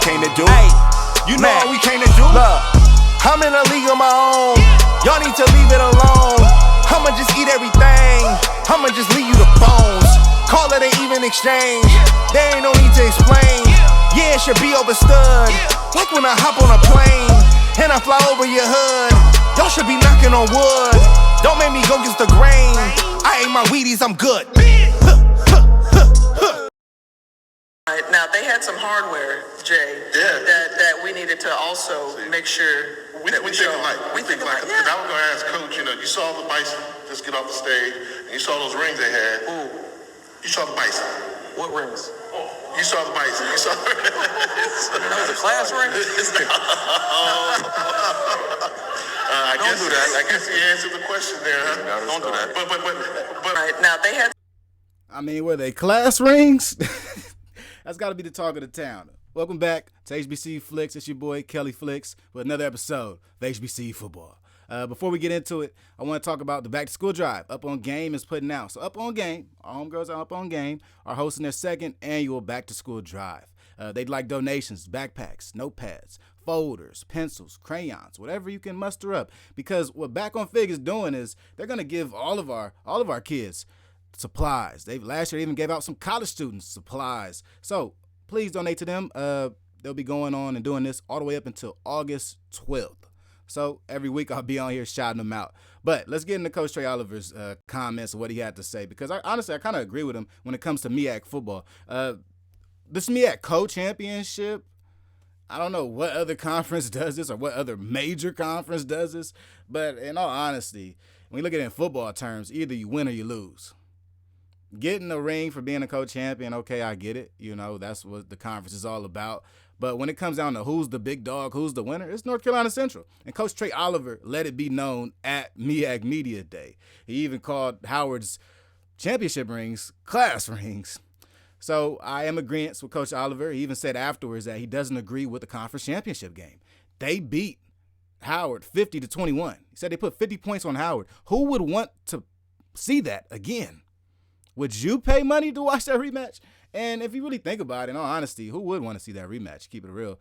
came to do. Hey, you know what we came to do? Look, I'm in a league of my own. Y'all need to leave it alone. I'ma just eat everything. I'ma just leave you the bones. Call it an even exchange. There ain't no need to explain. Yeah, it should be overstood. Like when I hop on a plane and I fly over your hood. Y'all should be knocking on wood. Don't make me go against the grain. I ate my Wheaties, I'm good. Right, now they had some hardware, Jay, that we needed to also make sure we think alike. We think alike. Because I was going to ask Coach, you saw the Bison just get off the stage, and you saw those rings they had. Ooh. You saw the Bison. What rings? You saw the Bison. You saw the That was a class ring? I guess do that. I guess you answered the question there, huh? Don't do that. But right, now they had. I mean, were they class rings? That's got to be the talk of the town. Welcome back to HBCU Flicks. It's your boy, Kelly Flicks, with another episode of HBCU Football. Before we get into it, I want to talk about the back-to-school drive. Up On Game is putting out. So Up On Game, our homegirls are Up On Game, are hosting their second annual back-to-school drive. They'd like donations, backpacks, notepads, folders, pencils, crayons, whatever you can muster up. Because what Back On Fig is doing is they're going to give all of our kids supplies. Last year even gave out some college students supplies. So please donate to them. They'll be going on and doing this all the way up until August 12th. So every week I'll be on here shouting them out. But let's get into Coach Trei Oliver's comments and what he had to say, because I kind of agree with him when it comes to MEAC football. This MEAC co-championship, I don't know what other conference does this or what other major conference does this, but in all honesty, when you look at it in football terms, either you win or you lose. Getting a ring for being a co-champion, okay, I get it. That's what the conference is all about. But when it comes down to who's the big dog, who's the winner, it's North Carolina Central. And Coach Trei Oliver let it be known at MEAC Media Day. He even called Howard's championship rings class rings. So I am agreeant with Coach Oliver. He even said afterwards that he doesn't agree with the conference championship game. They beat Howard 50-21. He said they put 50 points on Howard. Who would want to see that again? Would you pay money to watch that rematch? And if you really think about it, in all honesty, who would want to see that rematch? Keep it real.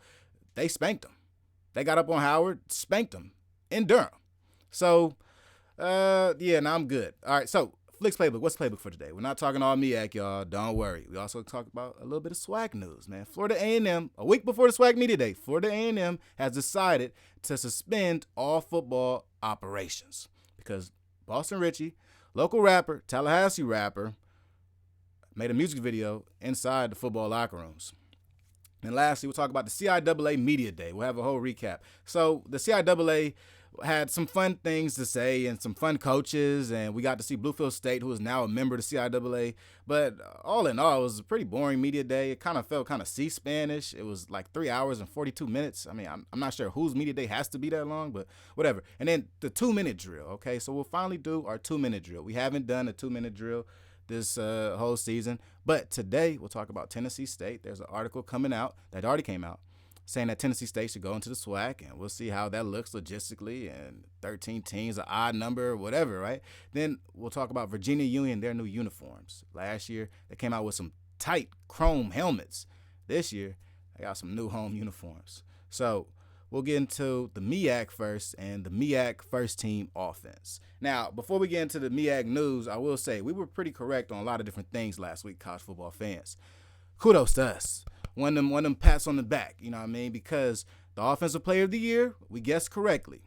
They spanked them. They got up on Howard, spanked them in Durham. So, now I'm good. All right, so Flicks Playbook. What's the playbook for today? We're not talking all MEAC, y'all. Don't worry. We also talk about a little bit of swag news, man. Florida A&M, a week before the Swag Media Day, Florida A&M has decided to suspend all football operations because Boston Richey, local rapper, Tallahassee rapper, made a music video inside the football locker rooms. And lastly, we'll talk about the CIAA Media Day. We'll have a whole recap. So the CIAA had some fun things to say and some fun coaches, and we got to see Bluefield State, who is now a member of the CIAA. But all in all, it was a pretty boring media day. It kind of felt kind of C-Spanish. It was like 3 hours and 42 minutes. I mean, I'm not sure whose media day has to be that long, but whatever. And then the 2-minute drill, okay? So we'll finally do our 2-minute drill. We haven't done a 2-minute drill this whole season. But today we'll talk about Tennessee State. There's an article coming out that already came out saying that Tennessee State should go into the SWAC, and we'll see how that looks logistically, and 13 teams, an odd number, whatever, right? Then we'll talk about Virginia Union, their new uniforms. Last year, they came out with some tight chrome helmets. This year, they got some new home uniforms. So we'll get into the MEAC first and the MEAC first team offense. Now, before we get into the MEAC news, I will say we were pretty correct on a lot of different things last week, college football fans. Kudos to us. One of them pats on the back, you know what I mean? Because the offensive player of the year, we guessed correctly.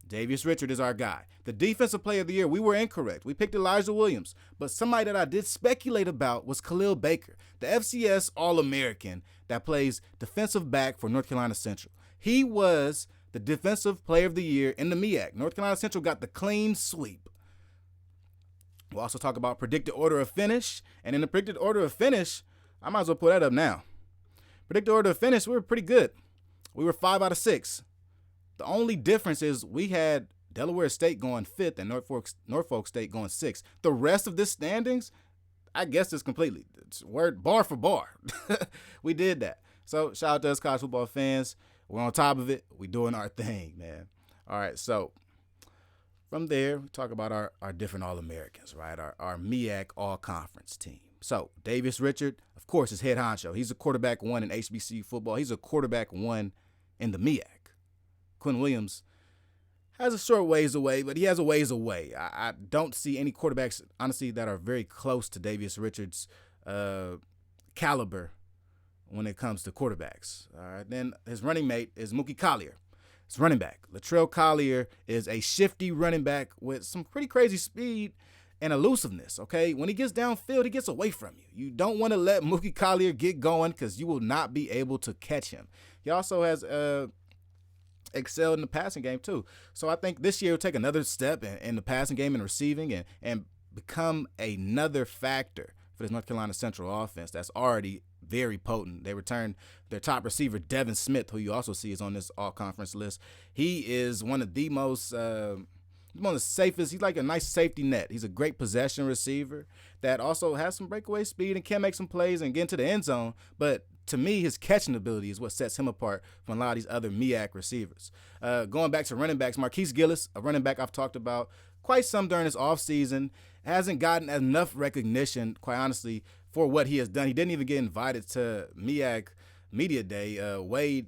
Davius Richard is our guy. The defensive player of the year, we were incorrect. We picked Elijah Williams. But somebody that I did speculate about was Khalil Baker, the FCS All-American that plays defensive back for North Carolina Central. He was the defensive player of the year in the MEAC. North Carolina Central got the clean sweep. We'll also talk about predicted order of finish. And in the predicted order of finish, I might as well pull that up now. Predicted order of finish, we were pretty good. We were 5 out of 6. The only difference is we had Delaware State going 5th and Norfolk State going 6th. The rest of this standings, I guess it's completely. It's word bar for bar. We did that. So shout out to us college football fans. We're on top of it. We're doing our thing, man. All right, so from there, we talk about our different All-Americans, right? Our MEAC All-Conference team. So Davis Richard, of course, is head honcho. He's a quarterback one in HBCU football. He's a quarterback one in the MEAC. Quinn Williams has a short ways away, but he has a ways away. I don't see any quarterbacks, honestly, that are very close to Davis Richards' caliber when it comes to quarterbacks. All right, then his running mate is Mookie Collier. It's running back. Latrell Collier is a shifty running back with some pretty crazy speed and elusiveness, okay? When he gets downfield, he gets away from you. You don't want to let Mookie Collier get going because you will not be able to catch him. He also has excelled in the passing game too. So I think this year will take another step in the passing game and receiving and become another factor for this North Carolina Central offense that's already very potent. They returned their top receiver, Devin Smith, who you also see is on this all-conference list. He is one of the most one of the safest. He's like a nice safety net. He's a great possession receiver that also has some breakaway speed and can make some plays and get into the end zone. But to me, his catching ability is what sets him apart from a lot of these other MEAC receivers. Going back to running backs, Marquise Gillis, a running back I've talked about quite some during his offseason, hasn't gotten enough recognition, quite honestly, for what he has done. He didn't even get invited to MEAC Media Day. Wade,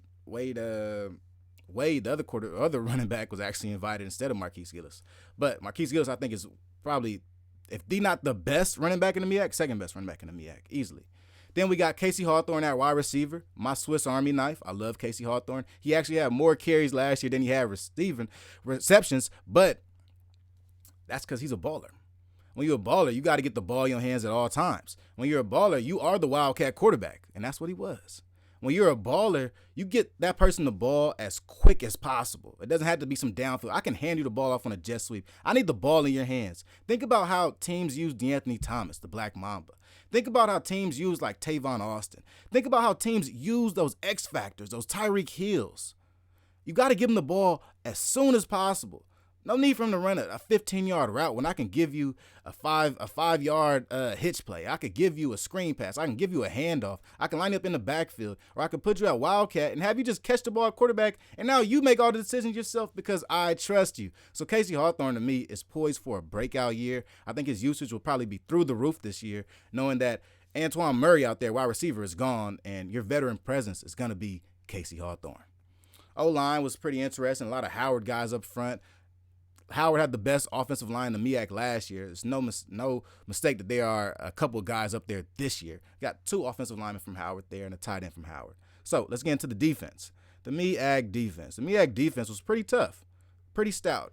the other running back, was actually invited instead of Marquise Gillis. But Marquise Gillis, I think, is probably, if not the best running back in the MEAC, second best running back in the MEAC, easily. Then we got Casey Hawthorne at wide receiver, my Swiss Army knife. I love Casey Hawthorne. He actually had more carries last year than he had receptions, but that's because he's a baller. When you're a baller, you got to get the ball in your hands at all times. When you're a baller, you are the Wildcat quarterback, and that's what he was. When you're a baller, you get that person the ball as quick as possible. It doesn't have to be some downfield. I can hand you the ball off on a jet sweep. I need the ball in your hands. Think about how teams use DeAnthony Thomas, the Black Mamba. Think about how teams use like Tavon Austin. Think about how teams use those X factors, those Tyreek Hills. You got to give them the ball as soon as possible. No need for him to run a 15-yard route when I can give you a 5-yard hitch play. I could give you a screen pass. I can give you a handoff. I can line up in the backfield, or I can put you at Wildcat and have you just catch the ball at quarterback, and now you make all the decisions yourself because I trust you. So Casey Hawthorne, to me, is poised for a breakout year. I think his usage will probably be through the roof this year, knowing that Antoine Murray out there, wide receiver, is gone, and your veteran presence is going to be Casey Hawthorne. O-line was pretty interesting. A lot of Howard guys up front. Howard had the best offensive line in the MEAC last year. It's no mistake that there are a couple of guys up there this year. Got 2 offensive linemen from Howard there and a tight end from Howard. So let's get into the defense. The MEAC defense. The MEAC defense was pretty tough, pretty stout.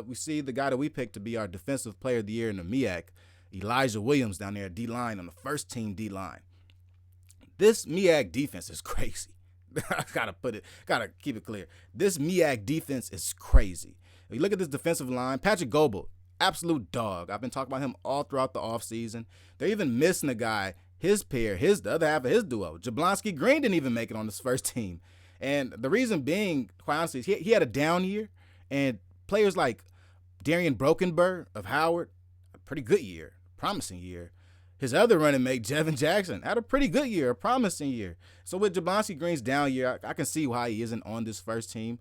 We see the guy that we picked to be our defensive player of the year in the MEAC, Elijah Williams, down there at D-line on the first team D-line. This MEAC defense is crazy. I gotta keep it clear. This MEAC defense is crazy. If you look at this defensive line, Patrick Goebel, absolute dog. I've been talking about him all throughout the offseason. They're even missing a guy, the other half of his duo. Jablonski Green didn't even make it on this first team. And the reason being, quite honestly, he had a down year. And players like Darian Brokenberg of Howard, a pretty good year, promising year. His other running mate, Jevin Jackson, had a pretty good year, a promising year. So with Jablonski Green's down year, I can see why he isn't on this first team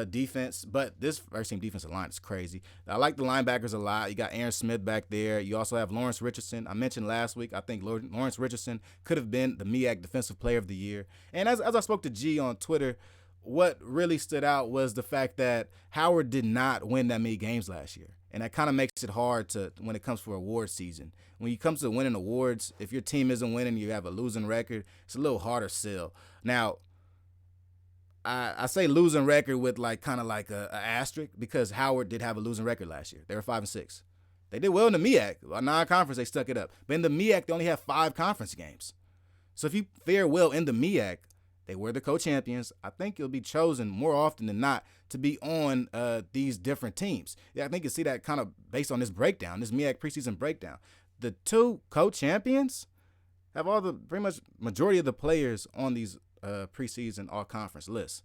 defense, but this first team defensive line is crazy. I like the linebackers a lot. You got Aaron Smith back there. You also have Lawrence Richardson. I mentioned last week, I think Lawrence Richardson could have been the MEAC Defensive Player of the Year. And as I spoke to G on Twitter, what really stood out was the fact that Howard did not win that many games last year. And that kind of makes it hard when it comes for award season. When it comes to winning awards, if your team isn't winning, you have a losing record, it's a little harder sell. Now, I say losing record with kind of like a asterisk because Howard did have a losing record last year. They were 5-6. They did well in the MEAC. Non-conference, they stuck it up. But in the MEAC, they only have 5 conference games. So if you fare well in the MEAC, they were the co-champions. I think you'll be chosen more often than not to be on these different teams. Yeah, I think you see that kind of based on this breakdown, this MEAC preseason breakdown. The 2 co-champions have pretty much majority of the players on these preseason all-conference lists.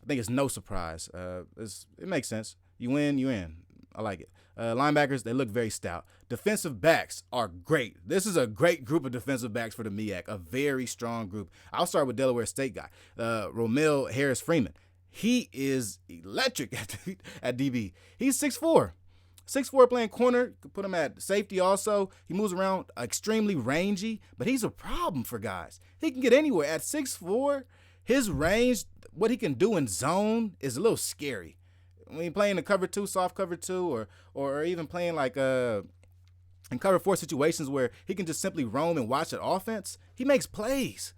I think it's no surprise. It makes sense. You win, you in. I like it. Linebackers, they look very stout. Defensive backs are great. This is a great group of defensive backs for the MEAC, a very strong group. I'll start with Delaware State guy, Romel Harris Freeman. He is electric at DB. He's 6'4". 6'4" playing corner, could put him at safety also. He moves around extremely rangy, but he's a problem for guys. He can get anywhere. At 6'4", his range, what he can do in zone is a little scary. When you're playing the cover 2, soft cover 2, or even playing like in cover 4 situations where he can just simply roam and watch the offense, he makes plays.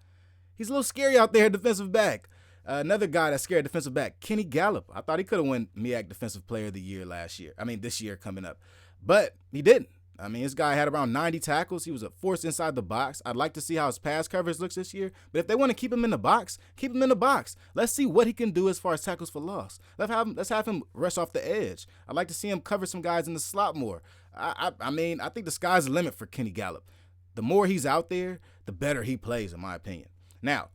He's a little scary out there, defensive back. Another guy that's scared defensive back, Kenny Gallup. I thought he could have won MEAC Defensive Player of the Year this year coming up. But he didn't. I mean, this guy had around 90 tackles. He was a force inside the box. I'd like to see how his pass coverage looks this year. But if they want to keep him in the box, keep him in the box. Let's see what he can do as far as tackles for loss. Let's have him rush off the edge. I'd like to see him cover some guys in the slot more. I think the sky's the limit for Kenny Gallup. The more he's out there, the better he plays, in my opinion. Now,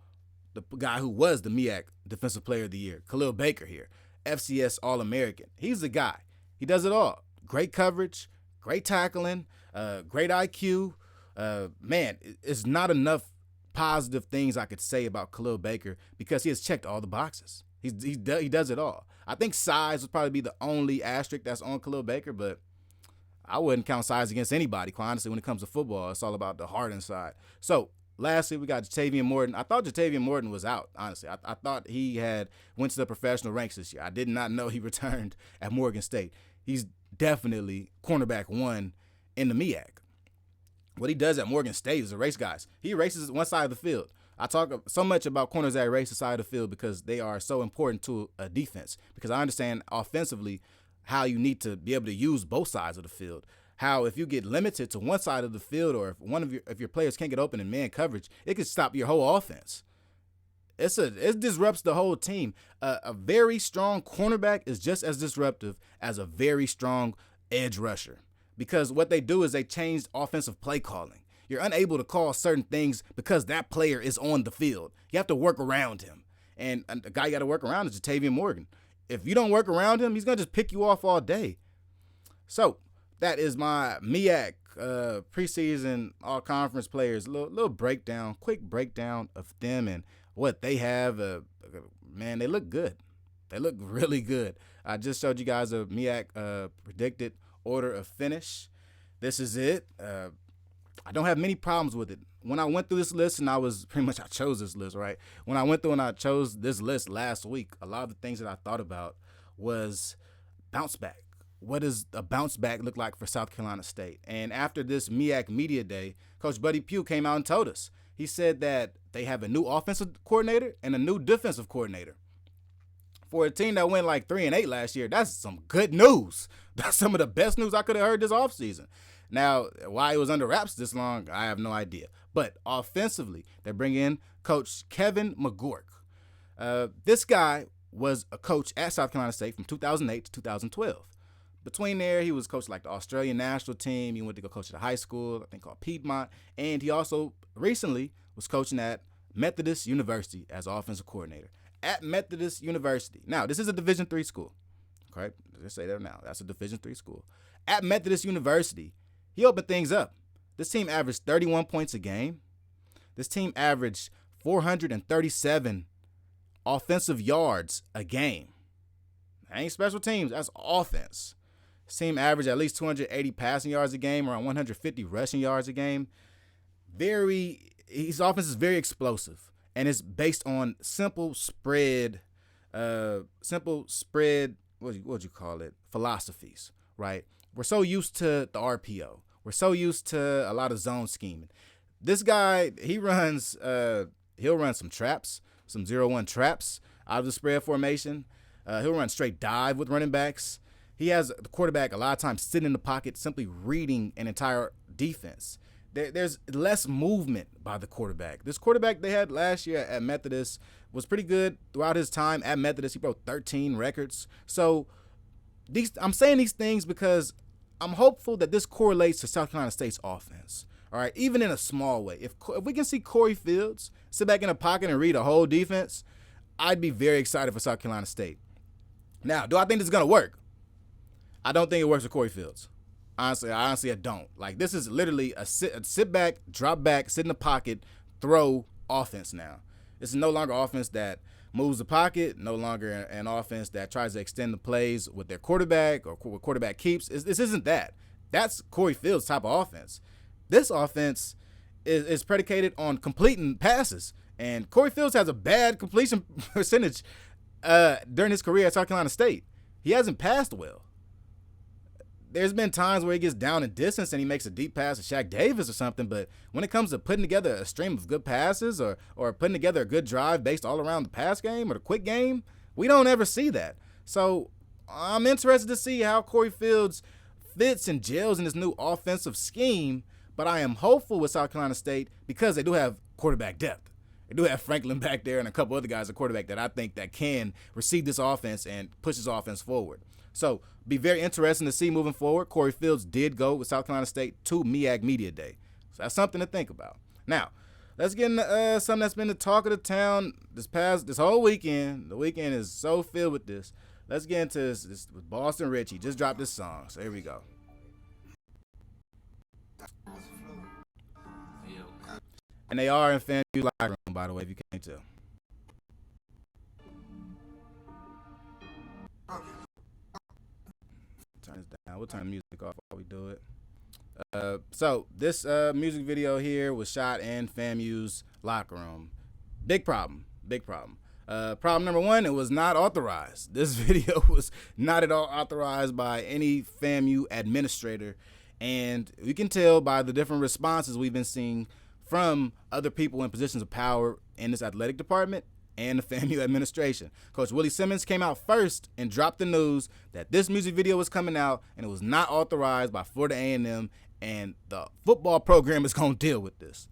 the guy who was the MEAC Defensive Player of the Year, Khalil Baker here, FCS All-American. He's the guy. He does it all. Great coverage, great tackling, great IQ. Man, it's not enough positive things I could say about Khalil Baker because he has checked all the boxes. He does it all. I think size would probably be the only asterisk that's on Khalil Baker, but I wouldn't count size against anybody, quite honestly, when it comes to football. It's all about the heart inside. So, lastly, we got Jatavian Morton. I thought Jatavian Morton was out, honestly. I thought he had went to the professional ranks this year. I did not know he returned at Morgan State. He's definitely cornerback 1 in the MEAC. What he does at Morgan State is erase guys. He erases one side of the field. I talk so much about corners that erase the side of the field because they are so important to a defense. Because I understand offensively how you need to be able to use both sides of the field. How if you get limited to one side of the field, or if your players can't get open in man coverage, it could stop your whole offense. It disrupts the whole team. A very strong cornerback is just as disruptive as a very strong edge rusher, because what they do is they change offensive play calling. You're unable to call certain things because that player is on the field. You have to work around him, and the guy you got to work around is Jatavian Morgan. If you don't work around him, he's gonna just pick you off all day. So that is my MEAC preseason all-conference players. Quick breakdown of them and what they have. Man, they look good. They look really good. I just showed you guys a MEAC predicted order of finish. This is it. I don't have many problems with it. When I went through this list, and I chose this list, right? When I went through and I chose this list last week, a lot of the things that I thought about was bounce back. What does a bounce back look like for South Carolina State? And after this MEAC Media Day, Coach Buddy Pugh came out and told us. He said that they have a new offensive coordinator and a new defensive coordinator. For a team that went like 3-8 last year, that's some good news. That's some of the best news I could have heard this offseason. Now, why it was under wraps this long, I have no idea. But offensively, they bring in Coach Kevin McGork. This guy was a coach at South Carolina State from 2008 to 2012. Between there, he was coach like the Australian national team. He went to go coach at a high school, I think called Piedmont. And he also recently was coaching at Methodist University as offensive coordinator. At Methodist University. Now, this is a Division III school. Okay, let's say that now. That's a Division III school. At Methodist University, he opened things up. This team averaged 31 points a game. This team averaged 437 offensive yards a game. That ain't special teams. That's offense. This team averaged at least 280 passing yards a game, around 150 rushing yards a game. His offense is very explosive, and it's based on simple spread, what would you call it? Philosophies, right? We're so used to the RPO. We're so used to a lot of zone scheming. This guy, he'll run some traps, some 0-1 traps out of the spread formation. He'll run straight dive with running backs. He has the quarterback a lot of times sitting in the pocket, simply reading an entire defense. There's less movement by the quarterback. This quarterback they had last year at Methodist was pretty good throughout his time at Methodist. He broke 13 records. So I'm saying these things because I'm hopeful that this correlates to South Carolina State's offense. All right, even in a small way. If we can see Corey Fields sit back in a pocket and read a whole defense, I'd be very excited for South Carolina State. Now, do I think this is going to work? I don't think it works with Corey Fields. Honestly, I don't. Like, this is literally a sit back, drop back, sit in the pocket, throw offense now. This is no longer offense that moves the pocket, no longer an offense that tries to extend the plays with their quarterback or with quarterback keeps. This isn't that. That's Corey Fields' type of offense. This offense is predicated on completing passes, and Corey Fields has a bad completion percentage during his career at South Carolina State. He hasn't passed well. There's been times where he gets down in distance and he makes a deep pass to Shaq Davis or something, but when it comes to putting together a stream of good passes or putting together a good drive based all around the pass game or the quick game, we don't ever see that. So I'm interested to see how Corey Fields fits and gels in this new offensive scheme, but I am hopeful with South Carolina State because they do have quarterback depth. They do have Franklin back there and a couple other guys at quarterback that I think that can receive this offense and push this offense forward. So be very interesting to see moving forward. Corey Fields did go with South Carolina State to MEAC Media Day. So that's something to think about. Now, let's get into something that's been the talk of the town this whole weekend. The weekend is so filled with this. Let's get into this with Boston Richey. Just dropped this song. So here we go. And they are in FAMU locker room, by the way, if you can't tell. Turn this down. We'll turn the music off while we do it. So this music video here was shot in FAMU's locker room. Big problem. Problem number one, it was not authorized. This video was not at all authorized by any FAMU administrator. And we can tell by the different responses we've been seeing from other people in positions of power in this athletic department and the FAMU administration. Coach Willie Simmons came out first and dropped the news that this music video was coming out and it was not authorized by Florida A&M, and the football program is going to deal with this.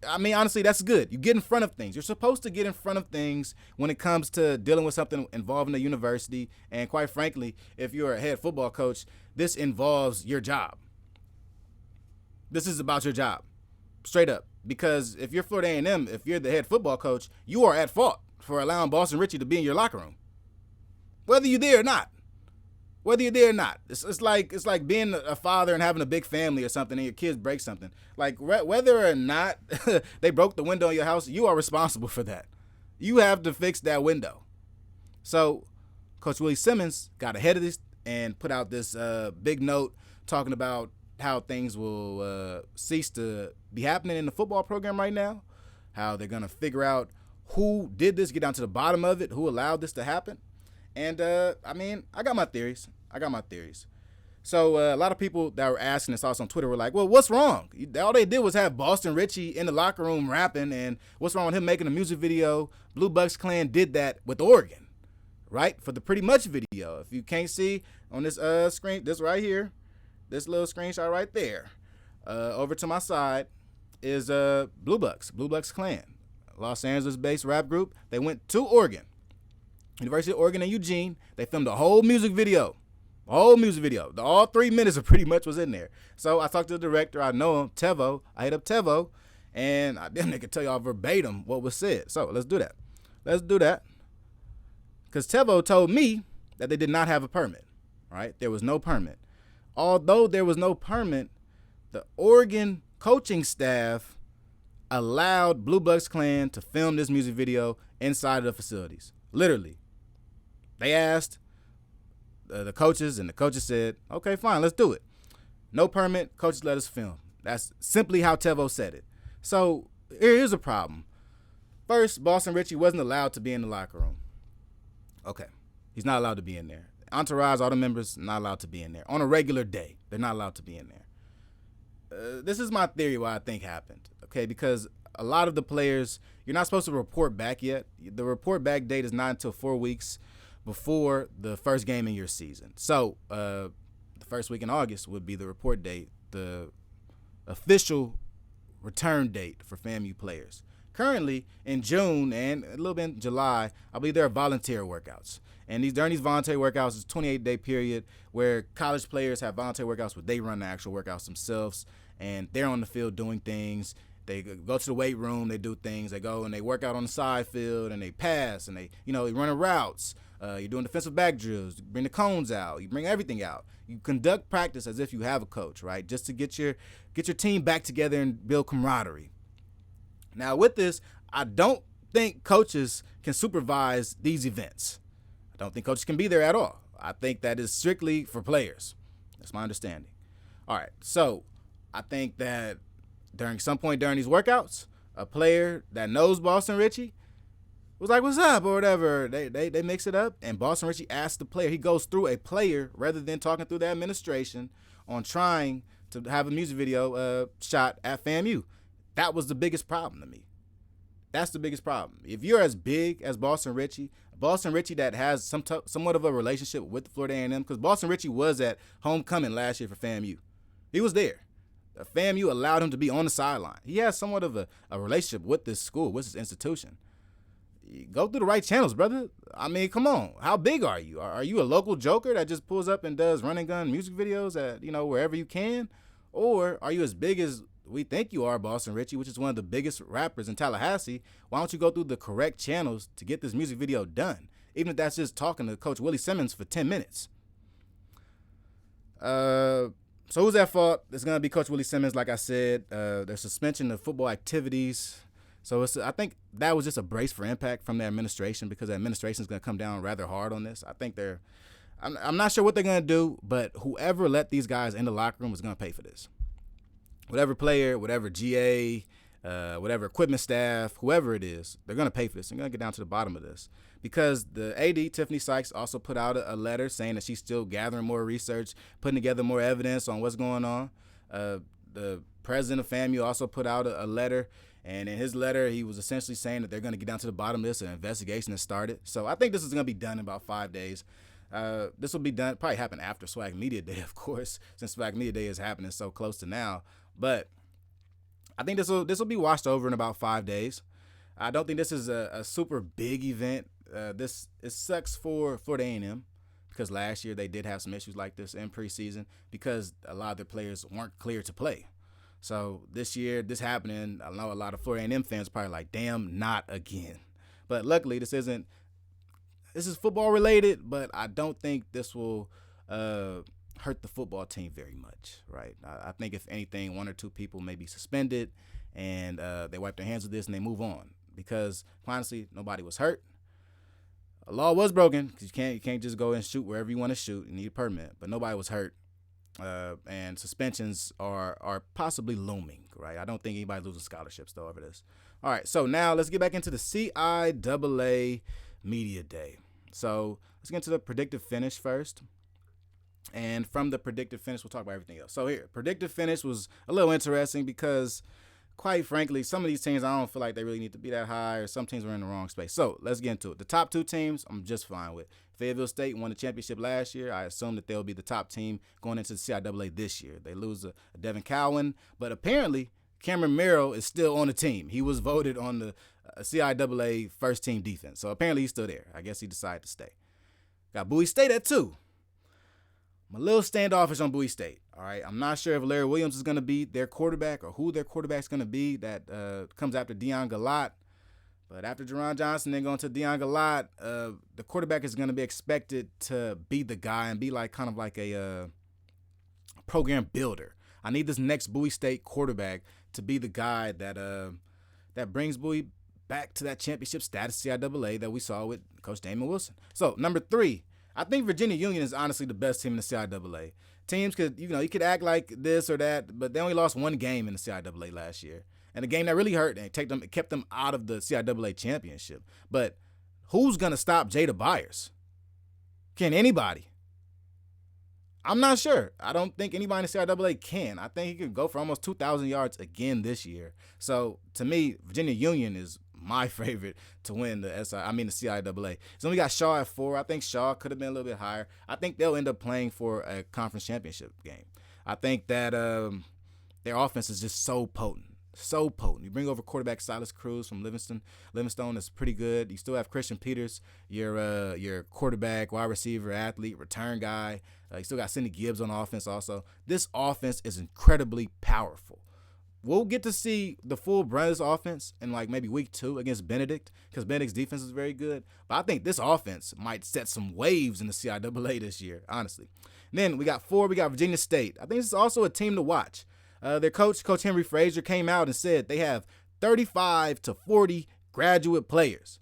Honestly, that's good. You get in front of things. You're supposed to get in front of things when it comes to dealing with something involving the university. And quite frankly, if you're a head football coach, this involves your job. This is about your job. Straight up. Because if you're Florida A&M, if you're the head football coach, you are at fault for allowing Boston Richey to be in your locker room. Whether you're there or not. It's like being a father and having a big family or something and your kids break something. Like whether or not they broke the window in your house, you are responsible for that. You have to fix that window. So Coach Willie Simmons got ahead of this and put out this big note talking about how things will cease to be happening in the football program right now, how they're going to figure out who did this, get down to the bottom of it, who allowed this to happen. And, I got my theories. So a lot of people that were asking this also on Twitter were like, well, what's wrong? All they did was have Boston Richey in the locker room rapping, and what's wrong with him making a music video? Blue Bucks Clan did that with Oregon, right? For the Pretty Much video. If you can't see on this screen, this right here, this little screenshot right there, over to my side is Blue Bucks Clan, Los Angeles-based rap group. They went to Oregon. University of Oregon in Eugene. They filmed a whole music video. All 3 minutes of Pretty Much was in there. So I talked to the director. I know him, Tevo. I hit up Tevo, and I damn near could tell y'all verbatim what was said. So let's do that. Because Tevo told me that they did not have a permit, right? There was no permit. Although there was no permit, the Oregon coaching staff allowed Blue Bucks Clan to film this music video inside of the facilities. Literally. They asked the coaches, and the coaches said, okay, fine, let's do it. No permit, coaches let us film. That's simply how Tevo said it. So here's a problem. First, Boston Richey wasn't allowed to be in the locker room. Okay, he's not allowed to be in there. Entourage, all the members, not allowed to be in there. On a regular day, they're not allowed to be in there. This is my theory why I think happened, okay? Because a lot of the players, you're not supposed to report back yet. The report back date is not until 4 weeks before the first game in your season. So the first week in August would be the report date, the official return date for FAMU players. Currently, in June and a little bit in July, I believe there are volunteer workouts. And during these voluntary workouts, it's a 28-day period where college players have voluntary workouts where they run the actual workouts themselves, and they're on the field doing things. They go to the weight room, they do things. They go and they work out on the side field, and they pass, and they running routes. You're doing defensive back drills. You bring the cones out. You bring everything out. You conduct practice as if you have a coach, right? Just to get your team back together and build camaraderie. Now, with this, I don't think coaches can supervise these events. I don't think coaches can be there at all. I think that is strictly for players. That's my understanding. All right, so I think that during some point during these workouts, a player that knows Boston Richey was like, what's up, or whatever. They mix it up, and Boston Richey asks the player. He goes through a player rather than talking through the administration on trying to have a music video shot at FAMU. That was the biggest problem to me. That's the biggest problem. If you're as big as Boston Richey that has somewhat of a relationship with Florida A&M, because Boston Richey was at homecoming last year for FAMU. He was there. FAMU allowed him to be on the sideline. He has somewhat of a relationship with this school, with this institution. Go through the right channels, brother. I mean, come on. How big are you? Are you a local joker that just pulls up and does run and gun music videos at, wherever you can? Or are you as big as we think you are, Boston Richey, which is one of the biggest rappers in Tallahassee? Why don't you go through the correct channels to get this music video done? Even if that's just talking to Coach Willie Simmons for 10 minutes. So who's at fault? It's going to be Coach Willie Simmons, like I said. Their suspension of football activities. So I think that was just a brace for impact from the administration, because the administration is going to come down rather hard on this. I think I'm not sure what they're going to do, but whoever let these guys in the locker room is going to pay for this. Whatever player, whatever GA, whatever equipment staff, whoever it is, they're going to pay for this. They're going to get down to the bottom of this, because the AD, Tiffany Sykes, also put out a letter saying that she's still gathering more research, putting together more evidence on what's going on. The president of FAMU also put out a letter, and in his letter, he was essentially saying that they're going to get down to the bottom of this. An investigation has started. So I think this is going to be done in about 5 days. This will be done, probably happen after SWAC Media Day, of course, since SWAC Media Day is happening so close to now. But I think this will be washed over in about 5 days. I don't think this is a super big event. It sucks for Florida A&M, because last year they did have some issues like this in preseason because a lot of their players weren't cleared to play. So this year, this happening, I know a lot of Florida A&M fans are probably like, damn, not again. But luckily, this is football related, but I don't think this will hurt the football team very much, right? I think if anything, 1 or 2 people may be suspended, and they wipe their hands with this and they move on, because honestly, nobody was hurt. A law was broken, because you can't just go and shoot wherever you want to shoot. You need a permit, but nobody was hurt. And suspensions are possibly looming, right? I don't think anybody's losing scholarships, though, over this. All right, so now let's get back into the CIAA Media Day. So let's get into the predictive finish first. And from the predictive finish, we'll talk about everything else. So here, predictive finish was a little interesting because, quite frankly, some of these teams, I don't feel like they really need to be that high, or some teams were in the wrong space. So let's get into it. The top 2 teams, I'm just fine with. Fayetteville State won the championship last year. I assume that they'll be the top team going into the CIAA this year. They lose a Devin Cowan, but apparently Cameron Merrill is still on the team. He was voted on the CIAA first team defense. So apparently he's still there. I guess he decided to stay. Got Bowie State at 2. I'm a little standoffish on Bowie State. All right, I'm not sure if Larry Williams is going to be their quarterback or who their quarterback's going to be. That comes after Deion Galat. But after Jerron Johnson, then going to Deion Galat, the quarterback is going to be expected to be the guy and be like kind of like a program builder. I need this next Bowie State quarterback to be the guy that brings Bowie back to that championship status CIAA that we saw with Coach Damon Wilson. So number 3. I think Virginia Union is honestly the best team in the CIAA. Teams could, you could act like this or that, but they only lost 1 game in the CIAA last year. And a game that really hurt and kept them out of the CIAA championship. But who's going to stop Jada Byers? Can anybody? I'm not sure. I don't think anybody in the CIAA can. I think he could go for almost 2,000 yards again this year. So, to me, Virginia Union is my favorite to win the CIAA. So we got Shaw at 4. I think Shaw could have been a little bit higher. I think they'll end up playing for a conference championship game. I think that their offense is just so potent. So potent. You bring over quarterback Silas Cruz from Livingstone is pretty good. You still have Christian Peters, your quarterback, wide receiver, athlete, return guy. You still got Sidney Gibbs on offense also. This offense is incredibly powerful. We'll get to see the full Brothers offense in like maybe week 2 against Benedict, because Benedict's defense is very good. But I think this offense might set some waves in the CIAA this year, honestly. And then we got 4, we got Virginia State. I think this is also a team to watch. Their coach Henry Frazier, came out and said they have 35 to 40 graduate players.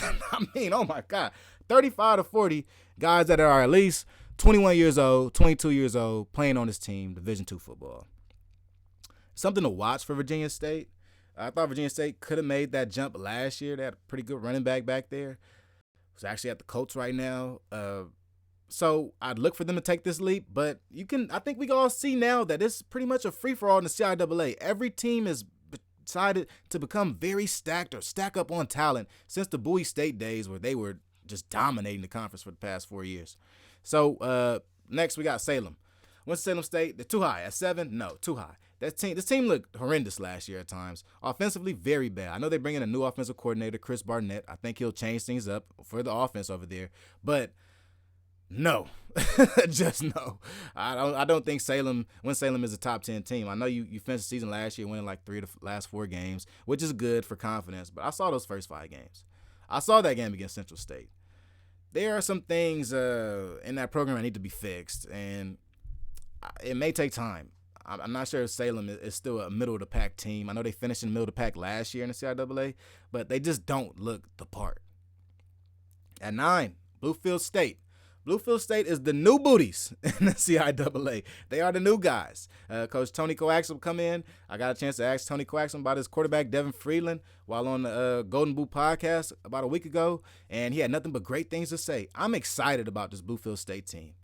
I mean, oh my God, 35 to 40 guys that are at least 21 years old, 22 years old, playing on this team, Division II football. Something to watch for Virginia State. I thought Virginia State could have made that jump last year. They had a pretty good running back there. Who's actually at the Colts right now. So I'd look for them to take this leap, but I think we can all see now that it's pretty much a free-for-all in the CIAA. Every team is decided to become very stacked or stack up on talent since the Bowie State days where they were just dominating the conference for the past 4 years. So next we got Salem. Winston-Salem State, they're too high. At 7, no, too high. This team looked horrendous last year at times. Offensively, very bad. I know they bring in a new offensive coordinator, Chris Barnett. I think he'll change things up for the offense over there. But no, just no. I don't think Salem is a top 10 team. I know you finished the season last year winning like 3 of the last 4 games, which is good for confidence. But I saw those first 5 games. I saw that game against Central State. There are some things in that program that need to be fixed, and it may take time. I'm not sure if Salem is still a middle-of-the-pack team. I know they finished in the middle of the pack last year in the CIAA, but they just don't look the part. At 9, Bluefield State. Bluefield State is the new booties in the CIAA. They are the new guys. Coach Tony Coaxum come in. I got a chance to ask Tony Coaxum about his quarterback, Devin Freeland, while on the Golden Boot podcast about a week ago, and he had nothing but great things to say. I'm excited about this Bluefield State team.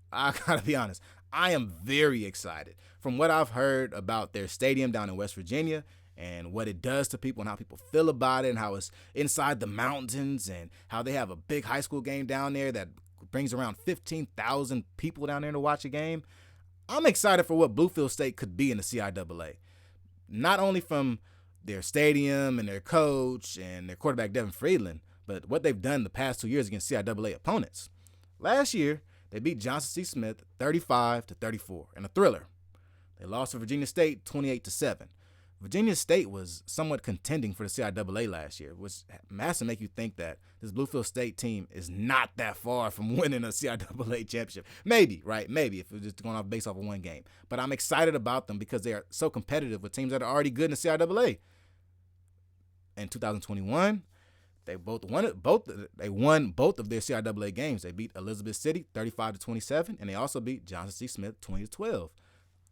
I got to be honest. I am very excited from what I've heard about their stadium down in West Virginia and what it does to people and how people feel about it and how it's inside the mountains and how they have a big high school game down there that brings around 15,000 people down there to watch a game. I'm excited for what Bluefield State could be in the CIAA. Not only from their stadium and their coach and their quarterback, Devin Freeland, but what they've done the past 2 years against CIAA opponents. Last year, they beat Johnson C. Smith 35-34 in a thriller. They lost to Virginia State 28-7. Virginia State was somewhat contending for the CIAA last year, which has to make you think that this Bluefield State team is not that far from winning a CIAA championship. Maybe, right? Maybe if we're just going off based off of one game. But I'm excited about them because they are so competitive with teams that are already good in the CIAA. In 2021, they won both of their CIAA games. They beat Elizabeth City 35-27, and they also beat Johnson C. Smith 20-12.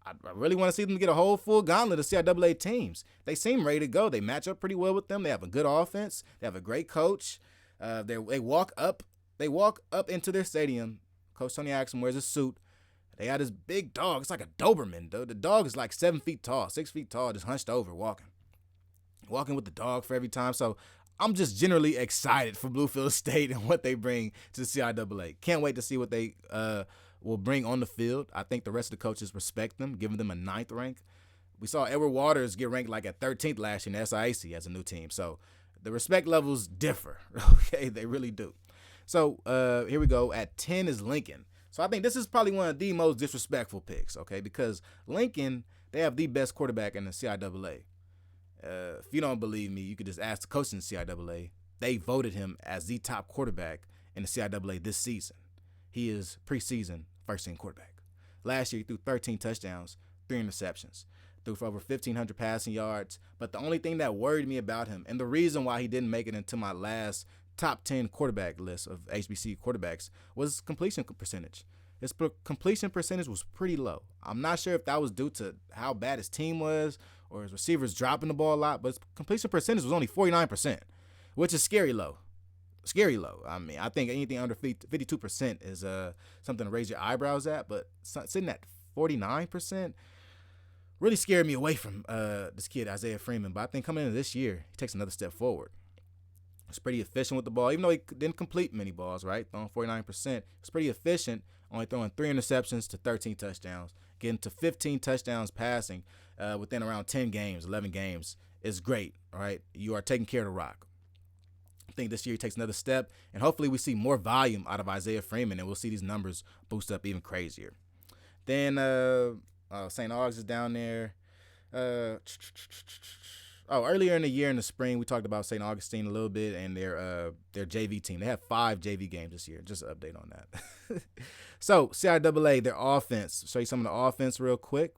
I really want to see them get a whole full gauntlet of CIAA teams. They seem ready to go. They match up pretty well with them. They have a good offense. They have a great coach. They walk up into their stadium. Coach Tony Axum wears a suit. They had this big dog. It's like a Doberman, though. The dog is like 7 feet tall, 6 feet tall, just hunched over, walking with the dog for every time. So I'm just generally excited for Bluefield State and what they bring to the CIAA. Can't wait to see what they will bring on the field. I think the rest of the coaches respect them, giving them a 9th rank. We saw Edward Waters get ranked like at 13th last year in the SIAC as a new team. So the respect levels differ, okay? They really do. So here we go. At 10 is Lincoln. So I think this is probably one of the most disrespectful picks, okay? Because Lincoln, they have the best quarterback in the CIAA. If you don't believe me, you could just ask the coach in the CIAA. They voted him as the top quarterback in the CIAA this season. He is preseason first-team quarterback. Last year, he threw 13 touchdowns, 3 interceptions, threw for over 1,500 passing yards. But the only thing that worried me about him, and the reason why he didn't make it into my last top 10 quarterback list of HBCU quarterbacks, was completion percentage. His completion percentage was pretty low. I'm not sure if that was due to how bad his team was or his receivers dropping the ball a lot, but his completion percentage was only 49%, which is scary low. Scary low. I mean, I think anything under 52% is something to raise your eyebrows at, but sitting at 49% really scared me away from this kid, Isaiah Freeman. But I think coming into this year, he takes another step forward. He's pretty efficient with the ball, even though he didn't complete many balls, right? Throwing 49%. He's pretty efficient, only throwing 3 interceptions to 13 touchdowns. Getting to 15 touchdowns passing within around 10 games, 11 games is great, all right? You are taking care of the rock. I think this year he takes another step, and hopefully we see more volume out of Isaiah Freeman, and we'll see these numbers boost up even crazier. Then St. Aug's is down there. Earlier in the year in the spring, we talked about St. Augustine a little bit and their JV team. They have 5 JV games this year. Just an update on that. So, CIAA, their offense. Show you some of the offense real quick.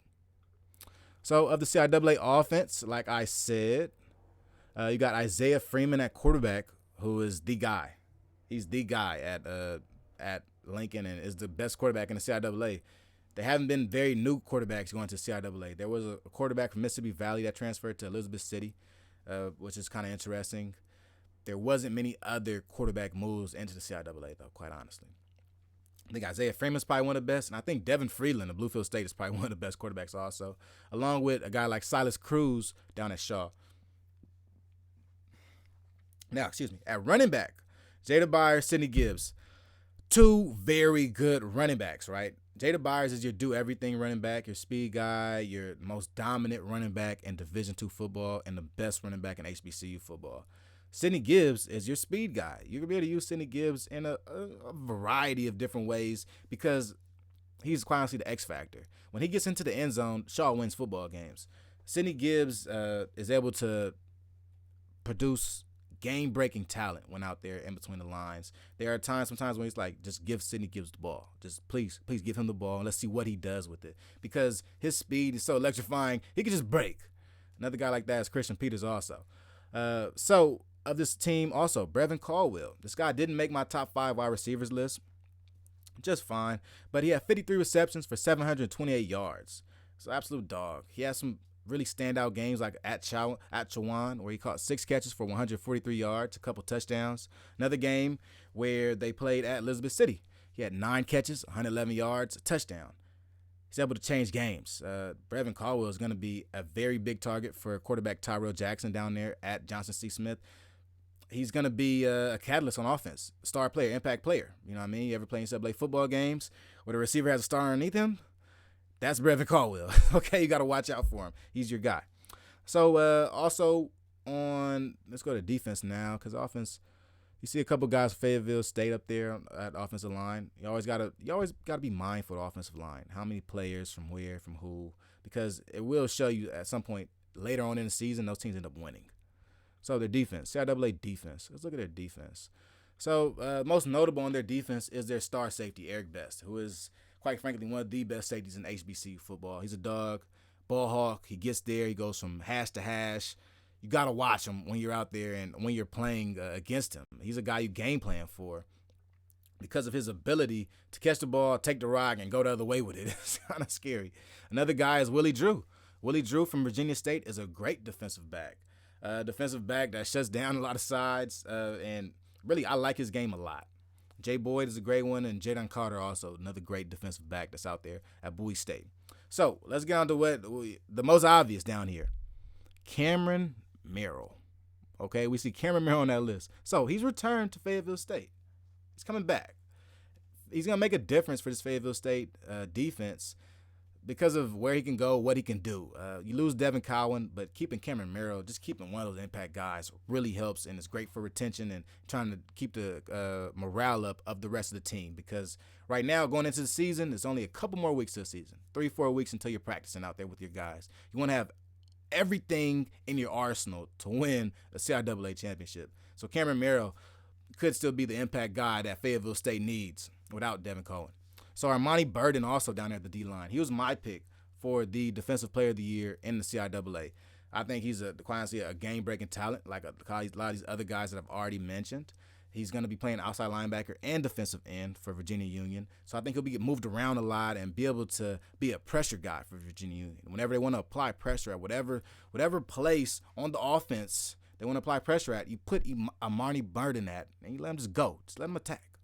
So, of the CIAA offense, like I said, You got Isaiah Freeman at quarterback, who is the guy. He's the guy at Lincoln and is the best quarterback in the CIAA. There haven't been very new quarterbacks going to CIAA. There was a quarterback from Mississippi Valley that transferred to Elizabeth City, which is kind of interesting. There wasn't many other quarterback moves into the CIAA, though, quite honestly. I think Isaiah Freeman's probably one of the best, and I think Devin Freeland of Bluefield State is probably one of the best quarterbacks also, along with a guy like Silas Cruz down at Shaw. Now, at running back, Jada Byers, Sidney Gibbs, two very good running backs, right? Jada Byers is your do-everything running back, your speed guy, your most dominant running back in Division II football, and the best running back in HBCU football. Sidney Gibbs is your speed guy. You're going to be able to use Sidney Gibbs in a variety of different ways because he's quite honestly the X factor. When he gets into the end zone, Shaw wins football games. Sidney Gibbs is able to produce game-breaking talent when out there in between the lines. There are sometimes when he's like, just give Sidney Gibbs the ball. Just please give him the ball and let's see what he does with it. Because his speed is so electrifying, he can just break. Another guy like that is Christian Peters also. So of this team also, Brevin Caldwell. This guy didn't make my top 5 wide receivers list. Just fine. But he had 53 receptions for 728 yards. So absolute dog. He had some really standout games like at Chowan, where he caught 6 catches for 143 yards, a couple touchdowns. Another game where they played at Elizabeth City. He had 9 catches, 111 yards, a touchdown. He's able to change games. Brevin Caldwell is going to be a very big target for quarterback Tyrell Jackson down there at Johnson C. Smith. He's going to be a catalyst on offense, star player, impact player. You know what I mean? You ever play NCAA football games where the receiver has a star underneath him? That's Brevin Caldwell. Okay, you got to watch out for him. He's your guy. So also let's go to defense now, because offense, you see a couple guys from Fayetteville State up there at offensive line. You always gotta be mindful of the offensive line. How many players from where, from who, because it will show you at some point later on in the season those teams end up winning. So their defense, CIAA defense. Let's look at their defense. So most notable on their defense is their star safety, Eric Best, who is quite frankly one of the best safeties in HBCU football. He's a dog, ball hawk. He gets there. He goes from hash to hash. You got to watch him when you're out there and when you're playing against him. He's a guy you game plan for because of his ability to catch the ball, take the rock, and go the other way with it. It's kind of scary. Another guy is Willie Drew. Willie Drew from Virginia State is a great defensive back. Defensive back that shuts down a lot of sides, and really I like his game a lot. Jay Boyd is a great one, and Jadon Carter also another great defensive back that's out there at Bowie State. So let's get on to the most obvious down here. Cameron Merrill. Okay, we see Cameron Merrill on that list. So he's returned to Fayetteville State. He's coming back. He's going to make a difference for this Fayetteville State defense because of where he can go, what he can do. You lose Devin Cowan, but keeping Cameron Merrill, just keeping one of those impact guys really helps, and it's great for retention and trying to keep the morale up of the rest of the team, because right now going into the season, it's only a couple more weeks to the season, 3-4 weeks until you're practicing out there with your guys. You want to have everything in your arsenal to win a CIAA championship. So Cameron Merrill could still be the impact guy that Fayetteville State needs without Devin Cowan. So Armani Burden also down there at the D-line. He was my pick for the Defensive Player of the Year in the CIAA. I think he's quite honestly a game-breaking talent like a lot of these other guys that I've already mentioned. He's going to be playing outside linebacker and defensive end for Virginia Union. So I think he'll be moved around a lot and be able to be a pressure guy for Virginia Union. Whenever they want to apply pressure at whatever place on the offense they want to apply pressure at, you put Armani Burden at, and you let him just go. Just let him attack.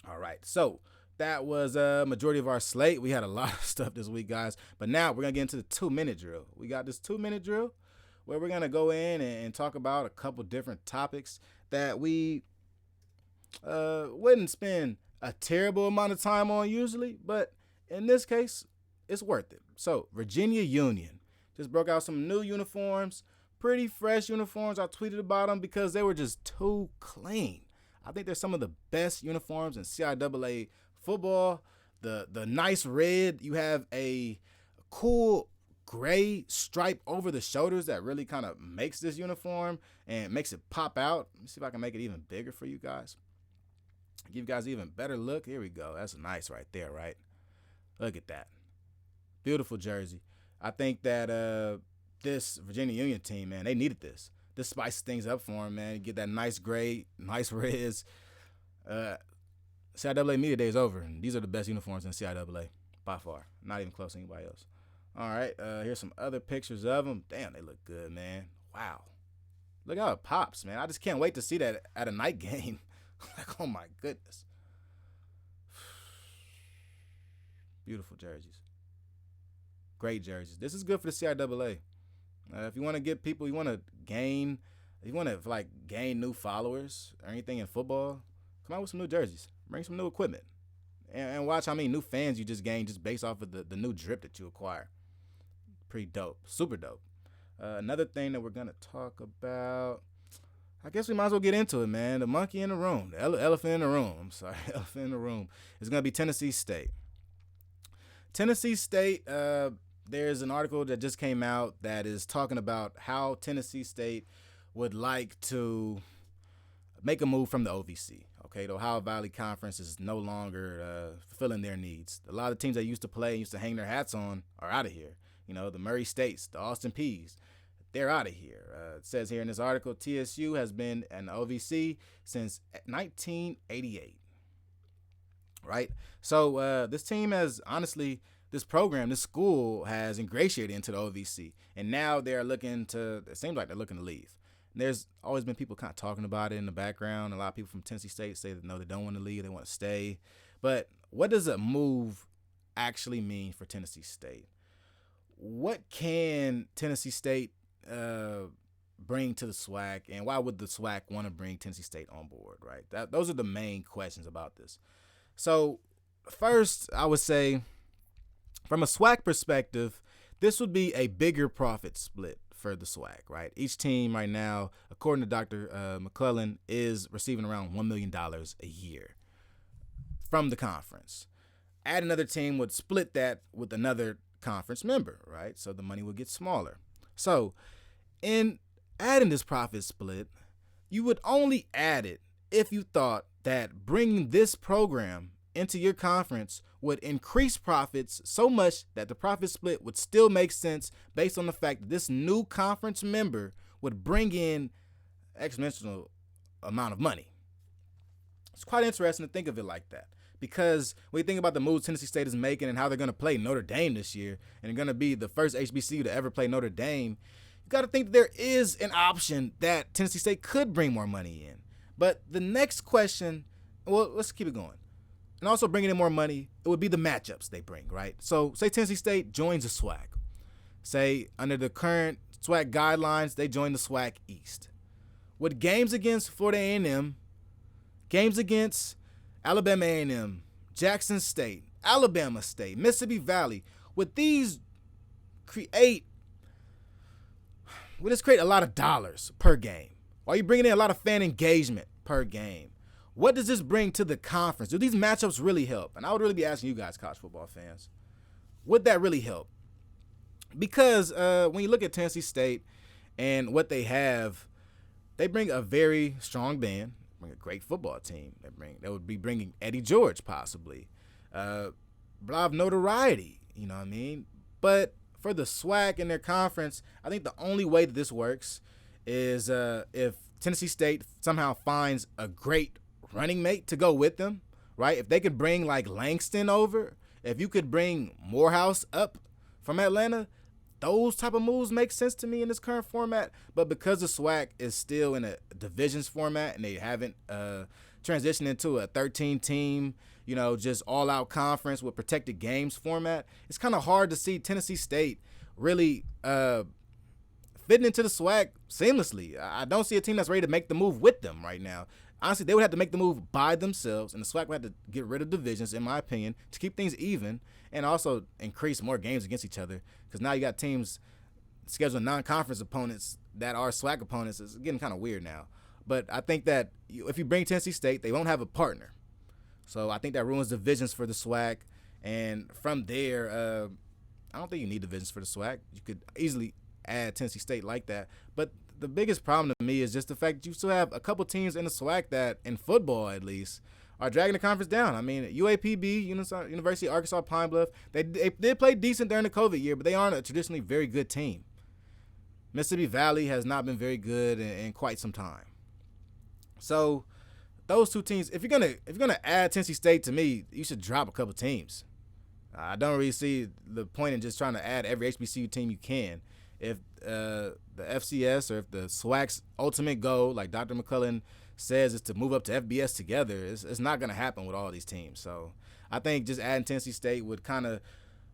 All right, so that was a majority of our slate. We had a lot of stuff this week, guys. But now we're going to get into the 2-minute drill. We got this 2-minute drill where we're going to go in and talk about a couple different topics that we wouldn't spend a terrible amount of time on usually, but in this case, it's worth it. So, Virginia Union just broke out some new uniforms, pretty fresh uniforms. I tweeted about them because they were just too clean. I think they're some of the best uniforms in CIAA football. The nice red, you have a cool gray stripe over the shoulders that really kind of makes this uniform and makes it pop out. Let me see if I can make it even bigger for you guys. Give you guys an even better look. Here we go. That's nice right there, right? Look at that. Beautiful jersey. I think that this Virginia Union team, man, they needed this. This spices things up for them, man. Get that nice gray, nice reds. CIAA Media Day is over, and these are the best uniforms in CIAA by far. Not even close to anybody else. All right, here's some other pictures of them. Damn, they look good, man. Wow. Look how it pops, man. I just can't wait to see that at a night game. Like, oh, my goodness. Beautiful jerseys. Great jerseys. This is good for the CIAA. If you want to get people, you want to gain new followers or anything in football, come out with some new jerseys. Bring some new equipment. And watch how many new fans you just gain just based off of the new drip that you acquire. Pretty dope. Super dope. Another thing that we're going to talk about, I guess we might as well get into it, man. The monkey in the room. The elephant in the room. I'm sorry. Elephant in the room. It's going to be Tennessee State. Tennessee State, there's an article that just came out that is talking about how Tennessee State would like to make a move from the OVC. Okay, the Ohio Valley Conference is no longer fulfilling their needs. A lot of teams that used to play and used to hang their hats on are out of here. You know, the Murray States, the Austin Peas, they're out of here. It says here in this article, TSU has been an OVC since 1988. Right? So this team has, honestly, this school has ingratiated into the OVC. And now it seems like they're looking to leave. And there's always been people kind of talking about it in the background. A lot of people from Tennessee State say that no, they don't want to leave, they want to stay. But what does a move actually mean for Tennessee State? What can Tennessee State bring to the SWAC, and why would the SWAC want to bring Tennessee State on board, right? Those are the main questions about this. So first, I would say, from a SWAC perspective, this would be a bigger profit split for the SWAC, right? Each team right now, according to Dr. McClellan, is receiving around $1 million a year from the conference. Add another team would split that with another conference member, right? So the money would get smaller. So in adding this profit split, you would only add it if you thought that bringing this program into your conference would increase profits so much that the profit split would still make sense based on the fact that this new conference member would bring in exponential amount of money. It's quite interesting to think of it like that, because when you think about the moves Tennessee State is making and how they're going to play Notre Dame this year, and they're going to be the first HBCU to ever play Notre Dame, you got to think that there is an option that Tennessee State could bring more money in. But the next question, well, let's keep it going. And also bringing in more money, it would be the matchups they bring, right? So say Tennessee State joins the SWAC. Say under the current SWAC guidelines, they join the SWAC East. With games against Florida A&M, games against Alabama A&M, Jackson State, Alabama State, Mississippi Valley, would this create a lot of dollars per game? Are you bringing in a lot of fan engagement per game? What does this bring to the conference? Do these matchups really help? And I would really be asking you guys, college football fans, would that really help? Because when you look at Tennessee State and what they have, they bring a very strong band, bring a great football team. They would be bringing Eddie George possibly, a lot of notoriety. You know what I mean? But for the SWAC and their conference, I think the only way that this works is if Tennessee State somehow finds a great running mate to go with them, right? If they could bring like Langston over, if you could bring Morehouse up from Atlanta, those type of moves make sense to me in this current format. But because the SWAC is still in a divisions format and they haven't transitioned into a 13-team, just all-out conference with protected games format, it's kind of hard to see Tennessee State really fitting into the SWAC seamlessly. I don't see a team that's ready to make the move with them right now. Honestly, they would have to make the move by themselves, and the SWAC would have to get rid of divisions, in my opinion, to keep things even and also increase more games against each other, because now you got teams scheduling non-conference opponents that are SWAC opponents. It's getting kind of weird now. But I think that if you bring Tennessee State, they won't have a partner. So I think that ruins divisions for the SWAC. And from there, I don't think you need divisions for the SWAC. You could easily add Tennessee State like that. But the biggest problem to me is just the fact that you still have a couple teams in the SWAC that, in football at least, are dragging the conference down. I mean, UAPB, University of Arkansas Pine Bluff, they did play decent during the COVID year, but they aren't a traditionally very good team. Mississippi Valley has not been very good in quite some time. So those two teams, if you're gonna add Tennessee State, to me, you should drop a couple teams. I don't really see the point in just trying to add every HBCU team you can. If the FCS or if the SWAC's ultimate goal, like Dr. McCullough says, is to move up to FBS together, it's not going to happen with all these teams. So I think just adding Tennessee State would kind of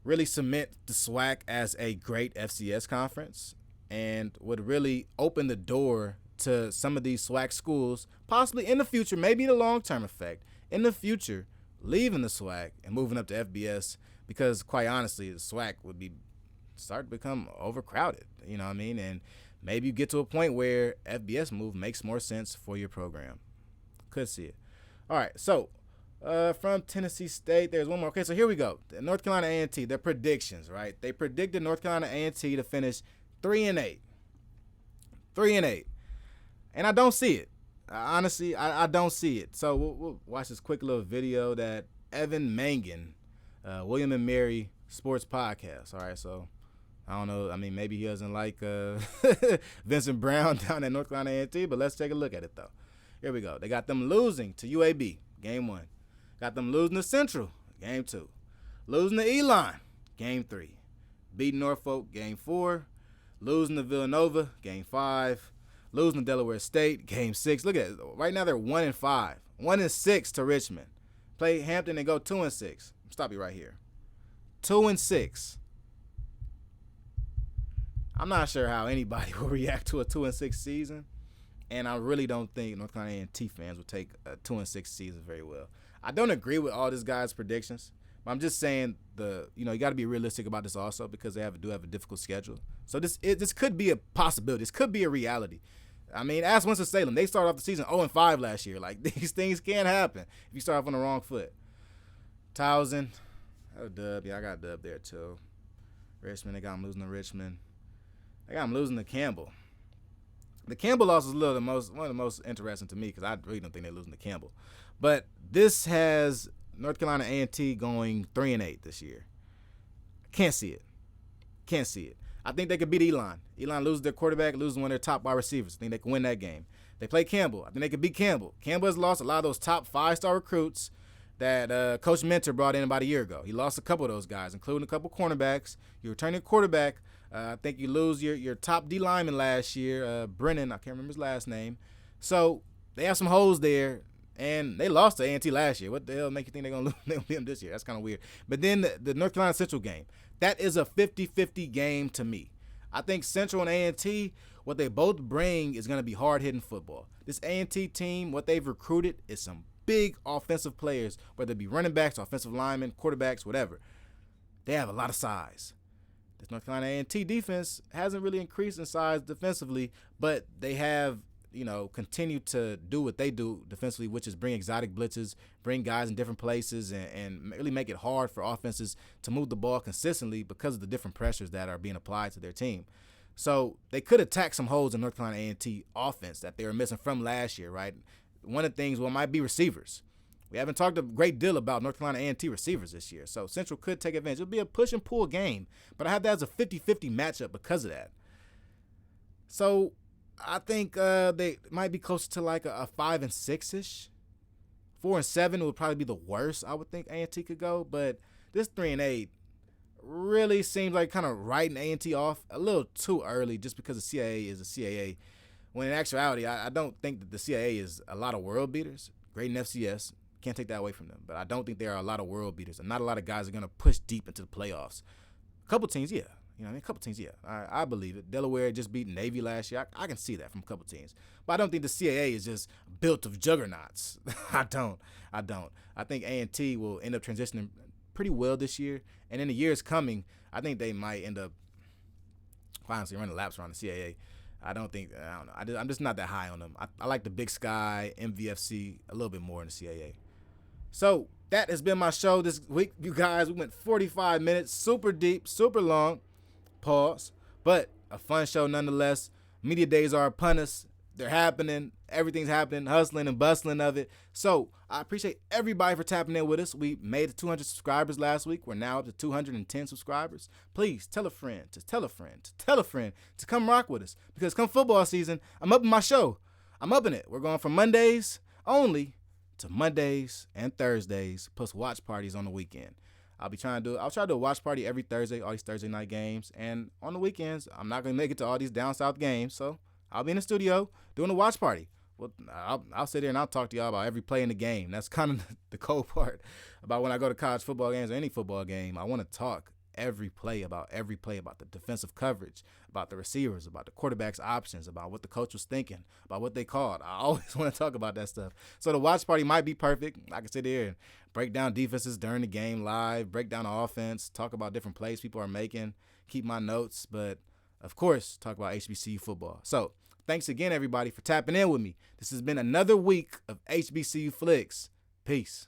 really cement the SWAC as a great FCS conference and would really open the door to some of these SWAC schools, possibly in the future, maybe the long-term effect, in the future, leaving the SWAC and moving up to FBS, because quite honestly, the SWAC would start to become overcrowded, you know what I mean? And maybe you get to a point where FBS move makes more sense for your program. Could see it. All right, so from Tennessee State, there's one more. Okay, so here we go. North Carolina A&T, their predictions, right? They predicted North Carolina A&T to finish 3-8. 3-8. And I don't see it. Honestly, I don't see it. So we'll watch this quick little video that Evan Mangan, William and Mary Sports Podcast. All right, so I don't know. I mean, maybe he doesn't like Vincent Brown down at North Carolina A&T, but let's take a look at it, though. Here we go. They got them losing to UAB, Game 1. Got them losing to Central, Game 2. Losing to Elon, Game 3. Beating Norfolk, Game 4. Losing to Villanova, Game 5. Losing to Delaware State, Game 6. Look at it. Right now they're 1-5. 1-6 to Richmond. Play Hampton and go 2-6. Stop you right here. 2-6. I'm not sure how anybody will react to a 2-6 season, and I really don't think North Carolina A&T fans will take a 2-6 season very well. I don't agree with all this guy's predictions, but I'm just saying you got to be realistic about this also, because they do have a difficult schedule. So this could be a possibility. This could be a reality. I mean, ask Winston-Salem. They started off the season 0-5 last year. Like, these things can happen if you start off on the wrong foot. Towson, a dub. Yeah, I got a dub there too. Richmond, they got them losing to Richmond. They got them losing to Campbell. The Campbell loss is one of the most interesting to me, because I really don't think they're losing to Campbell. But this has North Carolina A&T going 3-8 this year. Can't see it. Can't see it. I think they could beat Elon. Elon loses their quarterback, loses one of their top wide receivers. I think they can win that game. They play Campbell. I think they could beat Campbell. Campbell has lost a lot of those top 5-star recruits that Coach Mentor brought in about a year ago. He lost a couple of those guys, including a couple cornerbacks. You're returning quarterback. I think you lose your top D lineman last year, Brennan. I can't remember his last name. So they have some holes there, and they lost to A&T last year. What the hell make you think they're going to lose them this year? That's kind of weird. But then the North Carolina Central game, that is a 50-50 game to me. I think Central and A&T, what they both bring is going to be hard-hitting football. This A&T team, what they've recruited is some big offensive players, whether it be running backs, offensive linemen, quarterbacks, whatever. They have a lot of size. This North Carolina A&T defense hasn't really increased in size defensively, but they have, continued to do what they do defensively, which is bring exotic blitzes, bring guys in different places, and really make it hard for offenses to move the ball consistently because of the different pressures that are being applied to their team. So they could attack some holes in North Carolina A&T offense that they were missing from last year, right? One of the things, might be receivers. We haven't talked a great deal about North Carolina A&T receivers this year, so Central could take advantage. It'll be a push and pull game, but I have that as a 50-50 matchup because of that. So I think they might be closer to like a 5-6-ish. 4-7 would probably be the worst I would think A&T could go, but this 3-8 really seems like kind of writing A&T off a little too early just because the CIAA is a CIAA. When in actuality, I don't think that the CIAA is a lot of world beaters. Great in FCS. Can't take that away from them. But I don't think there are a lot of world beaters. And not a lot of guys are going to push deep into the playoffs. A couple teams, yeah. A couple teams, yeah. I believe it. Delaware just beat Navy last year. I can see that from a couple teams. But I don't think the CIAA is just built of juggernauts. I don't. I think A&T will end up transitioning pretty well this year. And in the years coming, I think they might end up, honestly, running laps around the CIAA. I don't know. I'm just not that high on them. I like the Big Sky, MVFC a little bit more in the CIAA. So that has been my show this week, you guys. We went 45 minutes, super deep, super long. Pause. But a fun show nonetheless. Media days are upon us. they're happening. Everything's happening, hustling and bustling of it. So I appreciate everybody for tapping in with us. We made it 200 subscribers last week. We're now up to 210 subscribers. Please tell a friend to tell a friend to tell a friend to come rock with us, because come football season, I'm upping my show. I'm upping it. We're going from Mondays only to Mondays and Thursdays, plus watch parties on the weekend. I'll try to do a watch party every Thursday, all these Thursday night games. And on the weekends, I'm not going to make it to all these down south games, so I'll be in the studio doing a watch party. Well, I'll sit there and I'll talk to y'all about every play in the game. That's kind of the cool part about when I go to college football games or any football game. I want to talk every play, about the defensive coverage, about the receivers, about the quarterback's options, about what the coach was thinking, about what they called. I always want to talk about that stuff. So the watch party might be perfect. I can sit here and break down defenses during the game live, break down the offense, talk about different plays people are making, keep my notes, but of course, talk about HBCU football. So thanks again, everybody, for tapping in with me. This has been another week of HBCU Flicks. Peace.